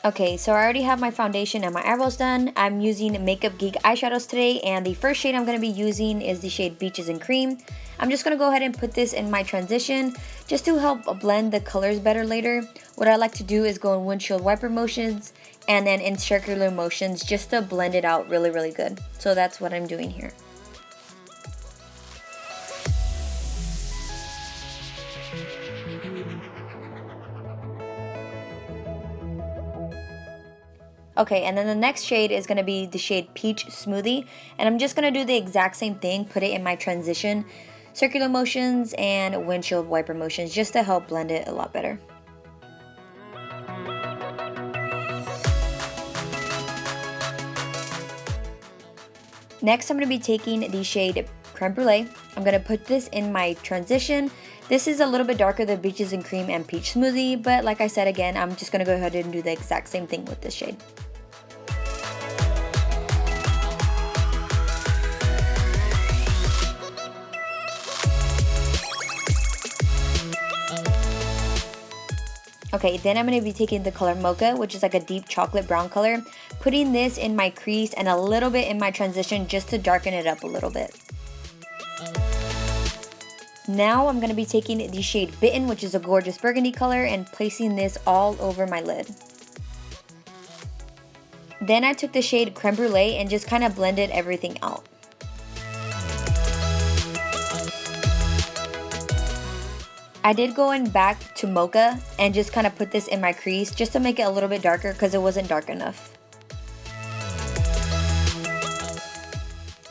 Okay, so I already have my foundation and my eyebrows done. I'm using Makeup Geek eyeshadows today, and the first shade I'm going to be using is the shade Beaches and Cream. I'm just going to go ahead and put this in my transition just to help blend the colors better later. What I like to do is go in windshield wiper motions and then in circular motions just to blend it out really good. So that's what I'm doing here. Okay, and then the next shade is going to be the shade Peach Smoothie, and I'm just going to do the exact same thing, put it in my transition, circular motions and windshield wiper motions just to help blend it a lot better. Next, I'm going to be taking the shade Creme Brulee. I'm going to put this in my transition. This is a little bit darker than Beaches and Cream and Peach Smoothie, but like I said again, I'm just going to go ahead and do the exact same thing with this shade. Okay, then I'm going to be taking the color Mocha, which is like a deep chocolate brown color, putting this in my crease and a little bit in my transition just to darken it up a little bit. Now I'm going to be taking the shade Bitten, which is a gorgeous burgundy color, and placing this all over my lid. Then I took the shade Creme Brulee and just kind of blended everything out. I did go in back to Mocha and just kind of put this in my crease just to make it a little bit darker because it wasn't dark enough.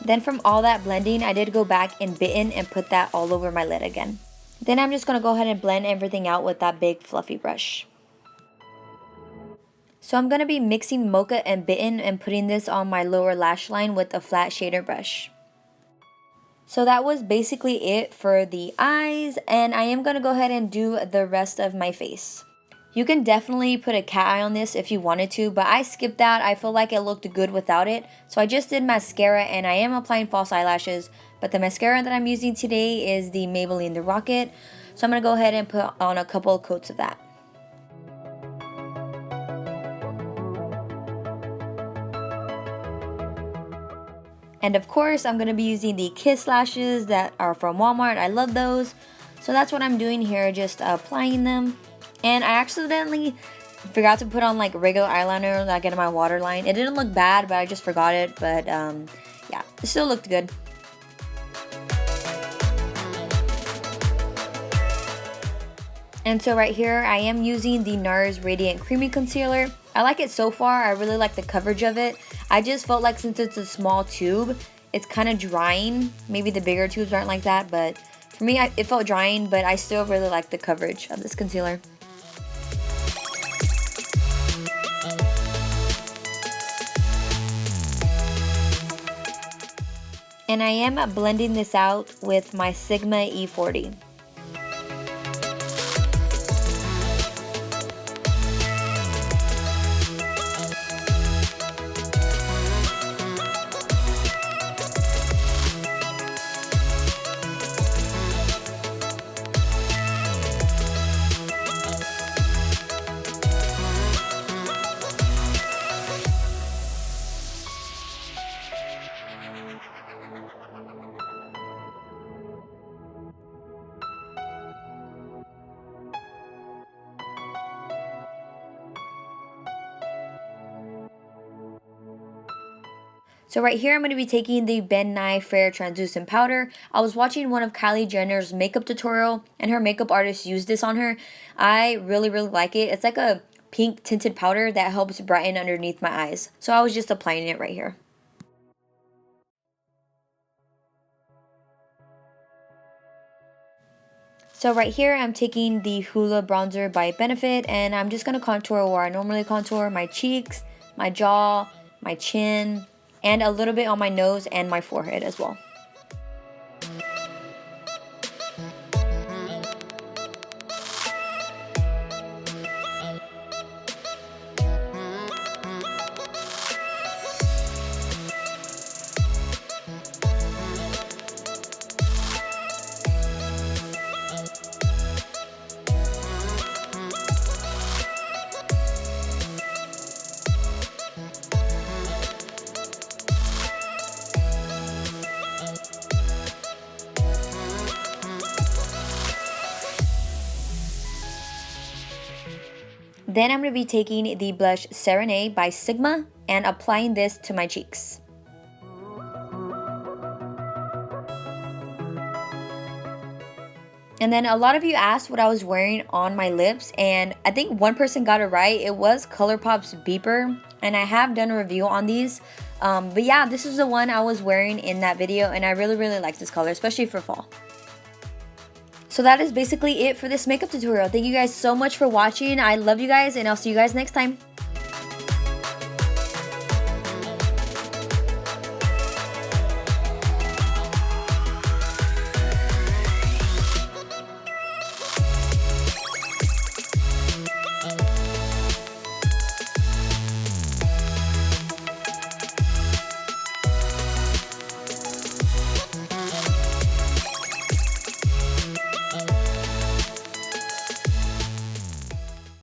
Then from all that blending, I did go back in Bitten and put that all over my lid again. Then I'm just going to go ahead and blend everything out with that big fluffy brush. So I'm going to be mixing Mocha and Bitten and putting this on my lower lash line with a flat shader brush. So that was basically it for the eyes, and I am going to go ahead and do the rest of my face. You can definitely put a cat eye on this if you wanted to, but I skipped that. I feel like it looked good without it. So I just did mascara, and I am applying false eyelashes, but the mascara that I'm using today is the Maybelline The Rocket. So I'm going to go ahead and put on a couple of coats of that. And of course, I'm going to be using the Kiss lashes that are from Walmart. I love those. So that's what I'm doing here, just applying them. And I accidentally forgot to put on like regular eyeliner like in my waterline. It didn't look bad, but I just forgot it. But yeah, it still looked good. And so right here, I am using the NARS Radiant Creamy Concealer. I like it so far. I really like the coverage of it. I just felt like since it's a small tube, it's kind of drying. Maybe the bigger tubes aren't like that, but for me, it felt drying, but I still really like the coverage of this concealer. And I am blending this out with my Sigma E40. So right here, I'm going to be taking the Ben Nye Fair Translucent Powder. I was watching one of Kylie Jenner's makeup tutorial, and her makeup artist used this on her. I really like it. It's like a pink tinted powder that helps brighten underneath my eyes. So I was just applying it right here. So right here, I'm taking the Hoola Bronzer by Benefit, and I'm just going to contour where I normally contour: my cheeks, my jaw, my chin, and a little bit on my nose and my forehead as well. Then I'm going to be taking the blush Serene by Sigma and applying this to my cheeks. And then a lot of you asked what I was wearing on my lips, and I think one person got it right. It was ColourPop's Beeper, and I have done a review on these. But yeah, this is the one I was wearing in that video, and I really like this color, especially for fall. So that is basically it for this makeup tutorial. Thank you guys so much for watching. I love you guys, and I'll see you guys next time.